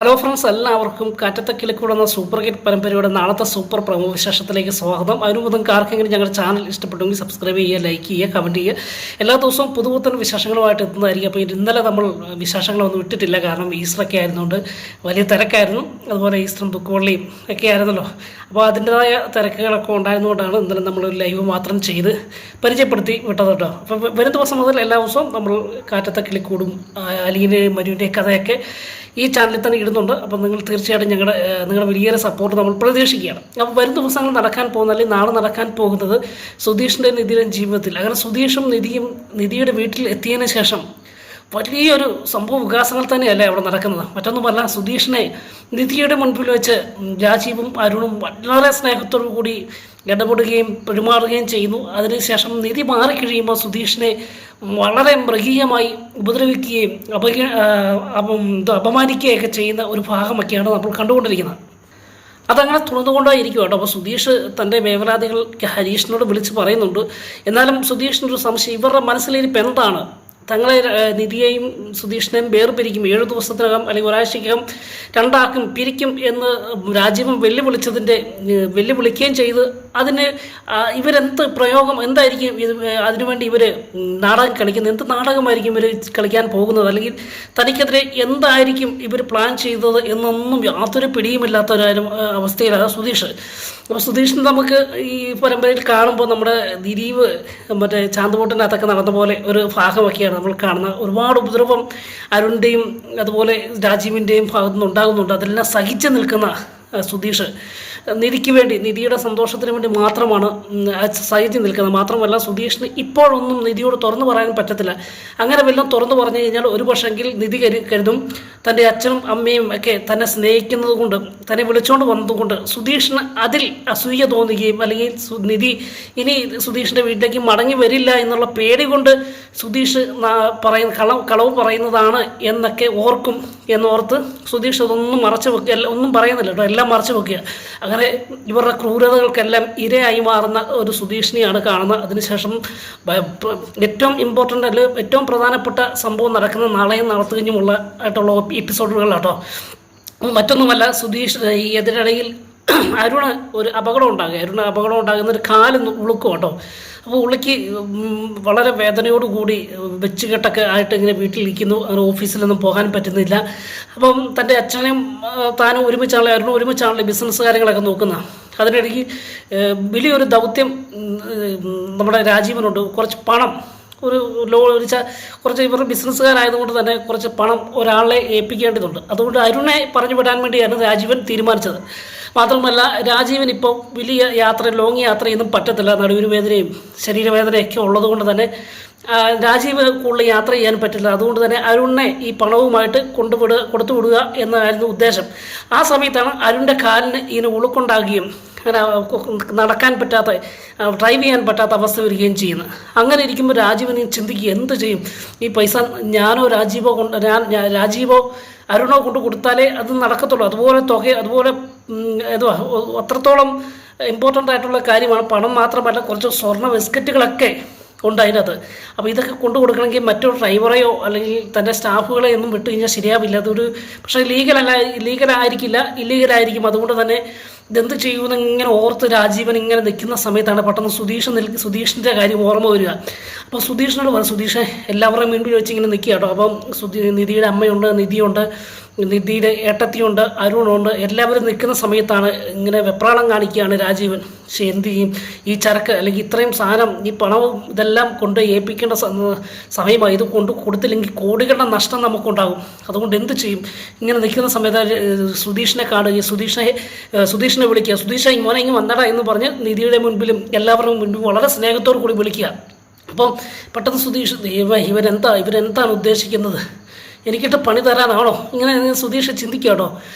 Hello friends, എല്ലാവർക്കും കാറ്റത്തെ കിളിക്കൂടുന്ന super hit പരമ്പരയുടെ നാളത്തെ സൂപ്പർ പ്രമോ വിശേഷത്തിലേക്ക് സ്വാഗതം. അതിനുമുതൽ ആർക്കെങ്കിലും ഞങ്ങളുടെ ചാനൽ ഇഷ്ടപ്പെട്ടെങ്കിൽ സബ്സ്ക്രൈബ് ചെയ്യുക, ലൈക്ക് ചെയ്യുക, കമൻറ്റ് ചെയ്യുക. എല്ലാ ദിവസവും പുതുപുത്തൻ വിശേഷങ്ങളുമായിട്ട് എത്തുന്നതായിരിക്കും. അപ്പോൾ ഇന്നലെ നമ്മൾ വിശേഷങ്ങളൊന്നും ഇട്ടിട്ടില്ല, കാരണം ഈസ്റ്ററൊക്കെ ആയിരുന്നുകൊണ്ട് വലിയ തിരക്കായിരുന്നു. അതുപോലെ ഈസ്റ്ററും ദുഃഖവള്ളിയും ഒക്കെ ആയിരുന്നല്ലോ. അപ്പോൾ അതിൻ്റെതായ തിരക്കുകളൊക്കെ ഉണ്ടായിരുന്നുകൊണ്ടാണ് ഇന്നലെ നമ്മളൊരു ലൈവ് മാത്രം ചെയ്ത് പരിചയപ്പെടുത്തി വിട്ടത് കേട്ടോ. അപ്പോൾ വരും ദിവസം മുതൽ എല്ലാ ദിവസവും നമ്മൾ കാറ്റത്തെ കിളിക്കൂടും അലീൻ്റെയും മരുവിൻ്റെയും കഥയൊക്കെ ഈ ചാനലിൽ തന്നെ ഇടുന്നുണ്ട്. അപ്പോൾ നിങ്ങൾ തീർച്ചയായിട്ടും നിങ്ങളുടെ വലിയൊരു സപ്പോർട്ട് നമ്മൾ പ്രതീക്ഷിക്കുകയാണ്. അപ്പോൾ വരും ദിവസങ്ങൾ നടക്കാൻ പോകുന്ന, അല്ലെങ്കിൽ നാളെ നടക്കാൻ പോകുന്നത് സുധീഷിൻ്റെ നിധിയുടെ ജീവിതത്തിൽ, അങ്ങനെ സുധീഷും നിധിയുടെ വീട്ടിൽ എത്തിയതിന് ശേഷം വലിയൊരു സംഭവ വികാസങ്ങൾ തന്നെയല്ലേ അവിടെ നടക്കുന്നത്. മറ്റൊന്നുമല്ല, സുധീഷിനെ നിധിയുടെ മുൻപിൽ വെച്ച് രാജീവും അരുണും വളരെ സ്നേഹത്തോടു കൂടി ഇടപെടുകയും പെരുമാറുകയും ചെയ്യുന്നു. അതിനുശേഷം നിധി മാറിക്കഴിയുമ്പോൾ സുധീഷിനെ വളരെ മൃഗീയമായി ഉപദ്രവിക്കുകയും അപമാനിക്കുകയൊക്കെ ചെയ്യുന്ന ഒരു ഭാഗമൊക്കെയാണ് നമ്മൾ കണ്ടുകൊണ്ടിരിക്കുന്നത്. അതങ്ങനെ തുടർന്നുകൊണ്ടായിരിക്കും കേട്ടോ. അപ്പോൾ സുധീഷ് തൻ്റെ വേവലാതികൾ ഹരീഷിനോട് വിളിച്ച് പറയുന്നുണ്ട്. എന്നാലും സുധീഷിനൊരു സംശയം, ഇവരുടെ മനസ്സിലിരിപ്പ് എന്താണ്? തങ്ങളെ നിധിയെയും സുധീഷിനെയും വേർപിരിക്കും, 7 ദിവസത്തിനകം അല്ലെങ്കിൽ ഒരാഴ്ചക്കകം രണ്ടാക്കും പിരിക്കും എന്ന് രാജീവൻ വെല്ലുവിളിക്കുകയും ചെയ്ത് അതിന് ഇവരെന്ത് പ്രയോഗം എന്തായിരിക്കും അതിനുവേണ്ടി ഇവർ നാടകം കളിക്കുന്നത്? എന്ത് നാടകമായിരിക്കും ഇവർ കളിക്കാൻ പോകുന്നത്? അല്ലെങ്കിൽ തനിക്കെതിരെ എന്തായിരിക്കും ഇവർ പ്ലാൻ ചെയ്തത് എന്നൊന്നും യാതൊരു പിടിയുമില്ലാത്ത ഒരു അവസ്ഥയിലാണ് സുധീഷ്. അപ്പോൾ സുധീഷിന് നമുക്ക് ഈ പരമ്പരയിൽ കാണുമ്പോൾ നമ്മുടെ ദിലീപ് മറ്റേ ചാന്തുപോട്ടിനകത്തൊക്കെ നടന്ന പോലെ ഒരു ഭാഗമൊക്കെയാണ് നമ്മൾ കാണുന്നത്. ഒരുപാട് ഉപദ്രവം അരുണിൻ്റെയും അതുപോലെ രാജീവിൻ്റെയും ഭാഗത്തു നിന്ന് ഉണ്ടാകുന്നുണ്ട്. അതെല്ലാം സഹിച്ച് നിൽക്കുന്ന സുധീഷ് നിധിക്ക് വേണ്ടി, നിധിയുടെ സന്തോഷത്തിന് വേണ്ടി മാത്രമാണ് സഹിച്ച് നിൽക്കുന്നത്. മാത്രമല്ല, സുധീഷിന് ഇപ്പോഴൊന്നും നിധിയോട് തുറന്നു പറയാൻ പറ്റത്തില്ല. അങ്ങനെ വല്ലതും തുറന്നു പറഞ്ഞു കഴിഞ്ഞാൽ ഒരു പക്ഷെങ്കിൽ നിധി കരുതും തൻ്റെ അച്ഛനും അമ്മയും ഒക്കെ തന്നെ സ്നേഹിക്കുന്നത് കൊണ്ട്, തന്നെ വിളിച്ചുകൊണ്ട് വന്നതുകൊണ്ട് സുധീഷിന് അതിൽ അസൂയ തോന്നുകയും, അല്ലെങ്കിൽ നിധി ഇനി സുധീഷിൻ്റെ വീട്ടിലേക്ക് മടങ്ങി വരില്ല എന്നുള്ള പേടി കൊണ്ട് സുധീഷ് കളവ് പറയുന്നതാണ് എന്നൊക്കെ ഓർക്കും എന്നോർത്ത് സുധീഷ് അതൊന്നും മറച്ചു വെക്കുക, ഒന്നും പറയുന്നില്ല കേട്ടോ, എല്ലാം മറച്ചു വെക്കുക. അങ്ങനെ ഇവരുടെ ക്രൂരതകൾക്കെല്ലാം ഇരയായി മാറുന്ന ഒരു സുധീഷിനെയാണ് കാണുന്നത്. അതിനുശേഷം ഏറ്റവും ഇമ്പോർട്ടൻ്റ് അല്ലെങ്കിൽ ഏറ്റവും പ്രധാനപ്പെട്ട സംഭവം നടക്കുന്ന നാളെയും നടത്തുകയുമുള്ള ആയിട്ടുള്ള എപ്പിസോഡുകളാട്ടോ. മറ്റൊന്നുമല്ല, സുധീഷ് ഈ എതിരിടയിൽ അരുണ് ഒരു അപകടം ഉണ്ടാകുന്ന ഒരു കാല് ഉളുക്കും കേട്ടോ. അപ്പോൾ ഉള്ളിക്ക് വളരെ വേദനയോടുകൂടി വെച്ചുകെട്ടൊക്കെ ആയിട്ട് ഇങ്ങനെ വീട്ടിലിരിക്കുന്നു. അങ്ങനെ ഓഫീസിലൊന്നും പോകാൻ പറ്റുന്നില്ല. അപ്പം തൻ്റെ അച്ഛനെയും താനും ഒരുമിച്ചാണല്ലോ ബിസിനസ് കാര്യങ്ങളൊക്കെ നോക്കുന്നത്. അതിനിടയ്ക്ക് വലിയൊരു ദൗത്യം നമ്മുടെ രാജീവനുണ്ട്. കുറച്ച് പണം കുറച്ച് ഇവർ ബിസിനസ്സുകാരായതുകൊണ്ട് തന്നെ കുറച്ച് പണം ഒരാളെ ഏൽപ്പിക്കേണ്ടതുണ്ട്. അതുകൊണ്ട് അരുണെ പറഞ്ഞു വിടാൻ വേണ്ടിയാണ് രാജീവൻ തീരുമാനിച്ചത്. മാത്രമല്ല, രാജീവൻ ഇപ്പോൾ വലിയ ലോങ് യാത്രയൊന്നും പറ്റത്തില്ല. നടുവിന് വേദനയും ശരീരവേദനയൊക്കെ ഉള്ളതുകൊണ്ട് തന്നെ രാജീവിന് കൂടുതൽ യാത്ര ചെയ്യാൻ പറ്റില്ല. അതുകൊണ്ട് തന്നെ അരുണിനെ ഈ പണവുമായിട്ട് കൊടുത്തു വിടുക എന്നായിരുന്നു ഉദ്ദേശം. ആ സമയത്താണ് അരുണിൻ്റെ കാലിന് ഇതിന് ഉളുക്കുണ്ടാകുകയും അങ്ങനെ നടക്കാൻ പറ്റാത്ത, ഡ്രൈവ് ചെയ്യാൻ പറ്റാത്ത അവസ്ഥ വരികയും ചെയ്യുന്നത്. അങ്ങനെ ഇരിക്കുമ്പോൾ രാജീവന് ചിന്തിക്കുക, എന്ത് ചെയ്യും? ഈ പൈസ രാജീവോ അരുണോ കൊണ്ട് കൊടുത്താലേ അത് നടക്കത്തുള്ളൂ. അതുപോലെ അത്രത്തോളം ഇമ്പോർട്ടൻ്റ് ആയിട്ടുള്ള കാര്യമാണ്. പണം മാത്രമല്ല, കുറച്ച് സ്വർണ്ണ ബിസ്ക്കറ്റുകളൊക്കെ ഉണ്ട് അതിനകത്ത്. അപ്പോൾ ഇതൊക്കെ കൊണ്ടു കൊടുക്കണമെങ്കിൽ മറ്റൊരു ഡ്രൈവറെയോ അല്ലെങ്കിൽ തൻ്റെ സ്റ്റാഫുകളെ ഒന്നും വിട്ടു കഴിഞ്ഞാൽ ശരിയാവില്ല. അതൊരു പക്ഷേ ഇല്ലീഗലായിരിക്കും. അതുകൊണ്ട് തന്നെ ഇതെന്ത് ചെയ്യുമെന്ന് ഇങ്ങനെ ഓർത്ത് രാജീവൻ ഇങ്ങനെ നിൽക്കുന്ന സമയത്താണ് പെട്ടെന്ന് സുധീഷിൻ്റെ കാര്യം ഓർമ്മ വരിക. അപ്പോൾ സുധീഷിനോട് പറഞ്ഞു, സുധീഷ് എല്ലാവരുടെയും മുൻപിൽ വെച്ച് ഇങ്ങനെ നിൽക്കുക കേട്ടോ. അപ്പം നിധിയുടെ അമ്മയുണ്ട്, നിധിയുണ്ട്, നിധിയുടെ ഏട്ടത്തിയുണ്ട്, അരുണുണ്ട്, എല്ലാവരും നിൽക്കുന്ന സമയത്താണ് ഇങ്ങനെ വെപ്രാളം കാണിക്കുകയാണ് രാജീവൻ. പക്ഷേ എന്ത് ചെയ്യും? ഈ ചരക്ക് അല്ലെങ്കിൽ ഇത്രയും സാധനം, ഈ പണവും ഇതെല്ലാം കൊണ്ട് ഏൽപ്പിക്കേണ്ട സമയമായി. ഇത് കൊടുത്തില്ലെങ്കിൽ കോടികളുടെ നഷ്ടം നമുക്കുണ്ടാകും. അതുകൊണ്ട് എന്ത് ചെയ്യും? ഇങ്ങനെ നിൽക്കുന്ന സമയത്ത് സുധീഷിനെ കാണുകയും സുധീഷിനെ വിളിക്കുക. സുധീഷ് മോനെ ഇങ്ങ് വന്നടാ എന്ന് പറഞ്ഞ് നിധിയുടെ മുൻപിലും എല്ലാവരുടെയും മുൻപിലും വളരെ സ്നേഹത്തോടു കൂടി വിളിക്കുക. അപ്പം പെട്ടെന്ന് സുധീഷ്, ഇവരെന്താണ് ഉദ്ദേശിക്കുന്നത്? എനിക്കിട്ട് പണി തരാനാണോ? ഇങ്ങനെ സുധീഷ് ചിന്തിക്കുക കേട്ടോ.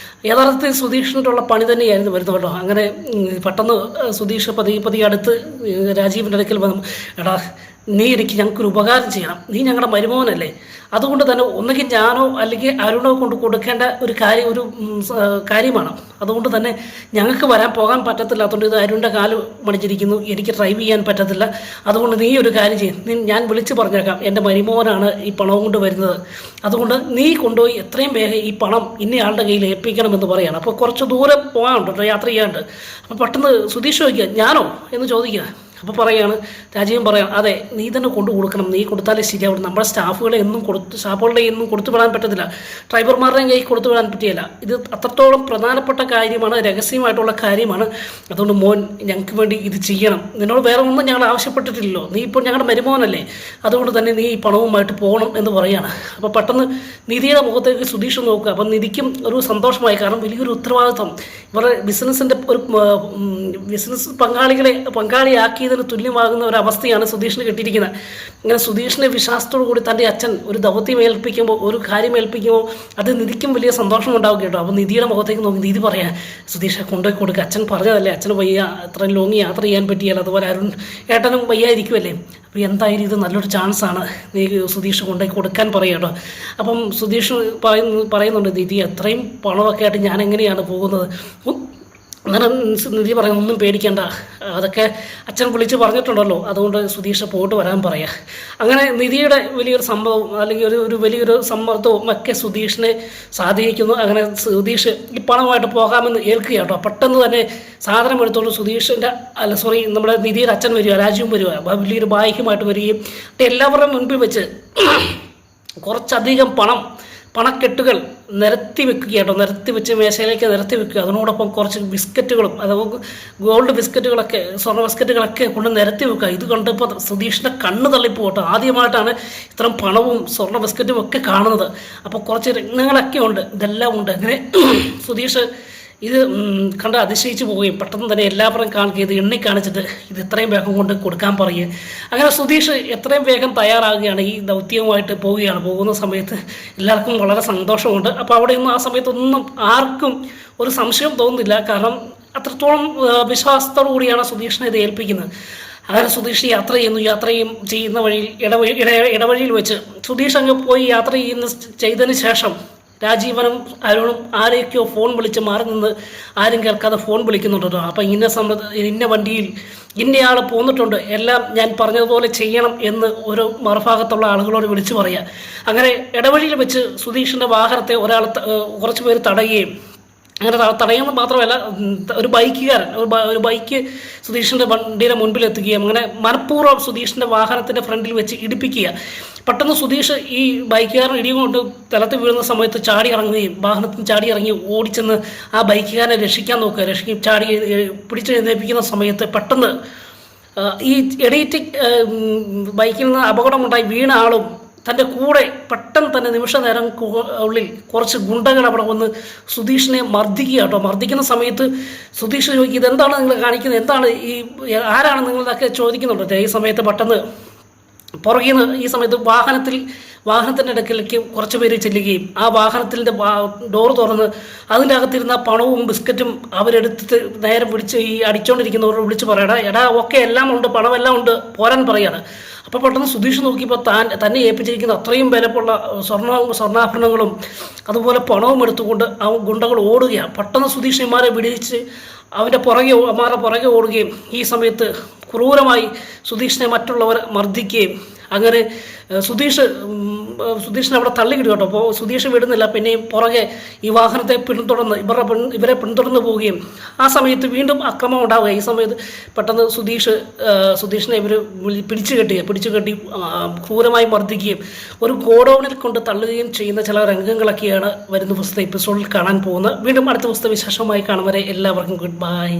യഥാർത്ഥത്തിൽ സുധീഷിനുള്ള പണി തന്നെയായിരുന്നു വരുന്നത് കേട്ടോ. അങ്ങനെ പെട്ടെന്ന് സുധീഷ് പതിയെ അടുത്ത് രാജീവിൻ്റെ അടുക്കൽ വന്നു, എടാ ഞങ്ങൾക്കൊരു ഉപകാരം ചെയ്യണം. നീ ഞങ്ങളുടെ മരുമോനല്ലേ, അതുകൊണ്ട് തന്നെ ഒന്നുകിൽ ഞാനോ അല്ലെങ്കിൽ അരുണോ കൊണ്ട് കൊടുക്കേണ്ട ഒരു കാര്യമാണ്. അതുകൊണ്ട് തന്നെ ഞങ്ങൾക്ക് പോകാൻ പറ്റത്തില്ലാത്തതുകൊണ്ട് ഇത് അരുണിൻ്റെ കാല് മടിച്ചിരിക്കുന്നു, എനിക്ക് ഡ്രൈവ് ചെയ്യാൻ പറ്റത്തില്ല. അതുകൊണ്ട് നീ ഒരു കാര്യം ചെയ്യും, ഞാൻ വിളിച്ച് പറഞ്ഞേക്കാം, എൻ്റെ മരുമോനാണ് ഈ പണവും കൊണ്ട് വരുന്നത്, അതുകൊണ്ട് നീ കൊണ്ടുപോയി എത്രയും വേഗം ഈ പണം ഇന്നയാളുടെ കയ്യിൽ ഏൽപ്പിക്കണമെന്ന് പറയാണ്. അപ്പോൾ കുറച്ച് ദൂരം പോകാനുണ്ട്, യാത്ര ചെയ്യാനുണ്ട്. അപ്പോൾ പെട്ടെന്ന് സുധീഷ് ചോദിക്കുക, ഞാനോ എന്ന് ചോദിക്കുക. അപ്പോൾ പറയുകയാണ്, രാജീവൻ പറയാം, അതെ നീ തന്നെ കൊണ്ടു കൊടുക്കണം, നീ കൊടുത്താലേ ശരിയാവും. നമ്മുടെ സ്റ്റാഫുകളെ ഒന്നും കൊടുത്തു വിടാൻ പറ്റത്തില്ല, ഡ്രൈവർമാരുടെയും കൈ കൊടുത്തു വിടാൻ പറ്റിയില്ല. ഇത് അത്രത്തോളം പ്രധാനപ്പെട്ട കാര്യമാണ്, രഹസ്യമായിട്ടുള്ള കാര്യമാണ്. അതുകൊണ്ട് മോൻ ഞങ്ങൾക്ക് വേണ്ടി ഇത് ചെയ്യണം. നിന്നോട് വേറെ ഒന്നും ഞങ്ങൾ ആവശ്യപ്പെട്ടിട്ടില്ലല്ലോ, നീ ഇപ്പോൾ ഞങ്ങളുടെ മരുമോനല്ലേ, അതുകൊണ്ട് തന്നെ നീ ഈ പണവുമായിട്ട് പോകണം എന്ന് പറയുകയാണ്. അപ്പോൾ പെട്ടെന്ന് നിധിയുടെ മുഖത്തേക്ക് സുധീഷ് നോക്കുക. അപ്പം നിധിക്കും ഒരു സന്തോഷമായി, കാരണം വലിയൊരു ഉത്തരവാദിത്വം ഇവരുടെ ബിസിനസ്സിൻ്റെ ഒരു ബിസിനസ് പങ്കാളിയാക്കിയതിന് തുല്യമാകുന്ന ഒരു അവസ്ഥയാണ് സുധീഷിന് കിട്ടിയിരിക്കുന്നത്. ഇങ്ങനെ സുധീഷിനെ വിശ്വാസത്തോടു കൂടി തൻ്റെ അച്ഛൻ ഒരു ദൗത്യം ഏൽപ്പിക്കുമ്പോൾ, ഒരു കാര്യം ഏൽപ്പിക്കുമ്പോൾ അത് നിധിക്കും വലിയ സന്തോഷം ഉണ്ടാവും കേട്ടോ. അപ്പോൾ നിധിയുടെ മുഖത്തേക്ക് നോക്കി നിധി പറയാം, സുധീഷെ കൊണ്ടുപോയി കൊടുക്കുക, അച്ഛൻ പറഞ്ഞതല്ലേ, അച്ഛന് വയ്യ, അത്ര ലോങ് യാത്ര ചെയ്യാൻ പറ്റിയാൽ, അതുപോലെ അരുൺ ഏട്ടനും വയ്യായിരിക്കുമല്ലേ, അപ്പോൾ എന്തായാലും ഇത് നല്ലൊരു ചാൻസാണ്, നീ സുധീഷ് കൊണ്ടുപോയി കൊടുക്കാൻ പറയുക കേട്ടോ. അപ്പം സുധീഷ് പറയുന്നുണ്ട്, നിധി എത്രയും പണമൊക്കെ ആയിട്ട് ഞാൻ എങ്ങനെയാണ് പോകുന്നത്. അന്നേരം നിധി പറയും, ഒന്നും പേടിക്കേണ്ട, അതൊക്കെ അച്ഛൻ വിളിച്ച് പറഞ്ഞിട്ടുണ്ടല്ലോ, അതുകൊണ്ട് സുധീഷ് പോയിട്ട് വരാൻ പറയാം. അങ്ങനെ നിധിയുടെ വലിയൊരു സംഭവം അല്ലെങ്കിൽ ഒരു വലിയൊരു സമ്മർദ്ദവും ഒക്കെ സുധീഷിനെ സ്വാധീനിക്കുന്നു. അങ്ങനെ സുധീഷ് ഈ പണമായിട്ട് പോകാമെന്ന് ഏൽക്കുക കേട്ടോ. പെട്ടെന്ന് തന്നെ സാധനം എടുത്തോണ്ട് നമ്മുടെ നിധിയുടെ അച്ഛൻ വരിക, രാജുവും വരിക, വലിയൊരു ബായിക്കുമായിട്ട് വരികയും എല്ലാവരുടെയും മുൻപിൽ വെച്ച് കുറച്ചധികം പണക്കെട്ടുകൾ നിരത്തി വെക്കുക കേട്ടോ. നിരത്തി വെച്ച് മേശയിലേക്ക് നിരത്തി വെക്കുക. അതിനോടൊപ്പം കുറച്ച് ബിസ്ക്കറ്റുകളും, അതായത് ഗോൾഡ് ബിസ്ക്കറ്റുകളൊക്കെ, സ്വർണ്ണ ബിസ്ക്കറ്റുകളൊക്കെ കൊണ്ട് നിരത്തി വെക്കുക. ഇത് കണ്ടപ്പോൾ സുധീഷിൻ്റെ കണ്ണ് തള്ളിപ്പോട്ടോ. ആദ്യമായിട്ടാണ് ഇത്തരം പണവും സ്വർണ്ണ ബിസ്ക്കറ്റും ഒക്കെ കാണുന്നത്. അപ്പോൾ കുറച്ച് രത്നങ്ങളൊക്കെ ഉണ്ട്, ഇതെല്ലാം ഉണ്ട്. അങ്ങനെ സുധീഷ് ഇത് കണ്ട് അതിശയിച്ച് പോവുകയും പെട്ടെന്ന് തന്നെ എല്ലാവരും ഇത് എണ്ണി കാണിച്ചിട്ട് ഇത് എത്രയും വേഗം കൊണ്ട് കൊടുക്കാൻ പറയുക. അങ്ങനെ സുധീഷ് എത്രയും വേഗം തയ്യാറാകുകയാണ്, ഈ ദൗത്യവുമായിട്ട് പോകുന്ന സമയത്ത് എല്ലാവർക്കും വളരെ സന്തോഷമുണ്ട്. അപ്പോൾ അവിടെയൊന്നും ആ സമയത്തൊന്നും ആർക്കും ഒരു സംശയം തോന്നുന്നില്ല, കാരണം അത്രത്തോളം വിശ്വാസത്തോടു കൂടിയാണ് സുധീഷിനെ ഇത് ഏൽപ്പിക്കുന്നത്. അങ്ങനെ സുധീഷ് യാത്ര ചെയ്യുന്ന വഴിയിൽ ഇടവഴിയിൽ വെച്ച് സുധീഷ് അങ്ങ് പോയി യാത്ര ചെയ്തതിന് ശേഷം രാജീവനും അരുണും ആരെയൊക്കെയോ ഫോൺ വിളിച്ച് മാറി നിന്ന് ആരും കേൾക്കാതെ ഫോൺ വിളിക്കുന്നുണ്ടോ. അപ്പം ഇന്ന വണ്ടിയിൽ ഇന്നയാൾ പോന്നിട്ടുണ്ട്, എല്ലാം ഞാൻ പറഞ്ഞതുപോലെ ചെയ്യണം എന്ന് ഒരു മറുഭാഗത്തുള്ള ആളുകളോട് വിളിച്ചു പറയുക. അങ്ങനെ ഇടവഴിയിൽ വെച്ച് സുധീഷിൻ്റെ വാഹനത്തെ കുറച്ച് പേര് തടയുകയും, അങ്ങനെ തടയുന്നത് മാത്രമല്ല, ഒരു ബൈക്ക് സുധീഷിൻ്റെ വണ്ടിയുടെ മുൻപിലെത്തുകയും അങ്ങനെ മനഃപൂർവ്വം സുധീഷിൻ്റെ വാഹനത്തിൻ്റെ ഫ്രണ്ടിൽ വെച്ച് ഇടിപ്പിക്കുക. പെട്ടെന്ന് സുധീഷ് ഈ ബൈക്കുകാരൻ ഇടിയും കൊണ്ട് നിലത്ത് വീഴുന്ന സമയത്ത് വാഹനത്തിന് ചാടി ഇറങ്ങി ഓടിച്ചെന്ന് ആ ബൈക്കുകാരനെ രക്ഷിക്കാൻ നോക്കുക. പിടിച്ചെഴുന്നേൽപ്പിക്കുന്ന സമയത്ത് പെട്ടെന്ന് ഈ ബൈക്കിൽ നിന്ന് അപകടമുണ്ടായി വീണ ആളും തൻ്റെ കൂടെ പെട്ടെന്ന് തന്നെ നിമിഷ നേരം ഉള്ളിൽ കുറച്ച് ഗുണ്ടകൾ അവിടെ വന്ന് സുധീഷിനെ മർദ്ദിക്കുക കേട്ടോ. മർദ്ദിക്കുന്ന സമയത്ത് സുധീഷ് ചോദിക്കും, ഇതെന്താണ് നിങ്ങൾ കാണിക്കുന്നത്, ആരാണ് നിങ്ങളതൊക്കെ ചോദിക്കുന്നുണ്ട്. ഈ സമയത്ത് പെട്ടെന്ന് പുറകിൽ നിന്ന് ഈ സമയത്ത് വാഹനത്തിൻ്റെ ഇടയ്ക്കിലേക്ക് കുറച്ച് പേര് ചെല്ലുകയും ആ വാഹനത്തിൻ്റെ ഡോറ് തുറന്ന് അതിൻ്റെ അകത്തിരുന്ന പണവും ബിസ്ക്കറ്റും അവരെടുത്തിട്ട് നേരെ അടിച്ചുകൊണ്ടിരിക്കുന്നവരോട് വിളിച്ച് പറയടാ, ഓക്കെ എല്ലാം ഉണ്ട്, പണമെല്ലാം ഉണ്ട്, പോരാൻ പറയാണ്. അപ്പോൾ പെട്ടെന്ന് സുധീഷ് നോക്കിയപ്പോൾ തന്നെ ഏൽപ്പിച്ചിരിക്കുന്ന അത്രയും വിലപ്പുള്ള സ്വർണ്ണാഭരണങ്ങളും അതുപോലെ പണവും എടുത്തുകൊണ്ട് ആ ഗുണ്ടകൾ ഓടുകയാണ്. പെട്ടെന്ന് സുധീഷന്മാരെ വിടിച്ച് അവൻ്റെ പുറകെ ഓടുകയും ഈ സമയത്ത് ക്രൂരമായി സുധീഷിനെ മറ്റുള്ളവർ മർദ്ദിക്കുകയും അങ്ങനെ സുധീഷിനെ അവിടെ തള്ളിക്കിടും കേട്ടോ. അപ്പോൾ സുധീഷ് വിടുന്നില്ല, പിന്നെയും പുറകെ ഈ വാഹനത്തെ ഇവരെ പിന്തുടർന്ന് പോവുകയും ആ സമയത്ത് വീണ്ടും അക്രമം ഉണ്ടാവുക. ഈ സമയത്ത് പെട്ടെന്ന് സുധീഷിനെ ഇവർ പിടിച്ചു കെട്ടി ക്രൂരമായി മർദ്ദിക്കുകയും ഒരു ഗോഡൌണിൽ കൊണ്ട് തള്ളുകയും ചെയ്യുന്ന ചില രംഗങ്ങളൊക്കെയാണ് വരുന്ന ദിവസത്തെ എപ്പിസോഡിൽ കാണാൻ പോകുന്നത്. വീണ്ടും അടുത്ത ദിവസത്തെ വിശേഷമായി കാണും വരെ എല്ലാവർക്കും ഗുഡ് ബൈ.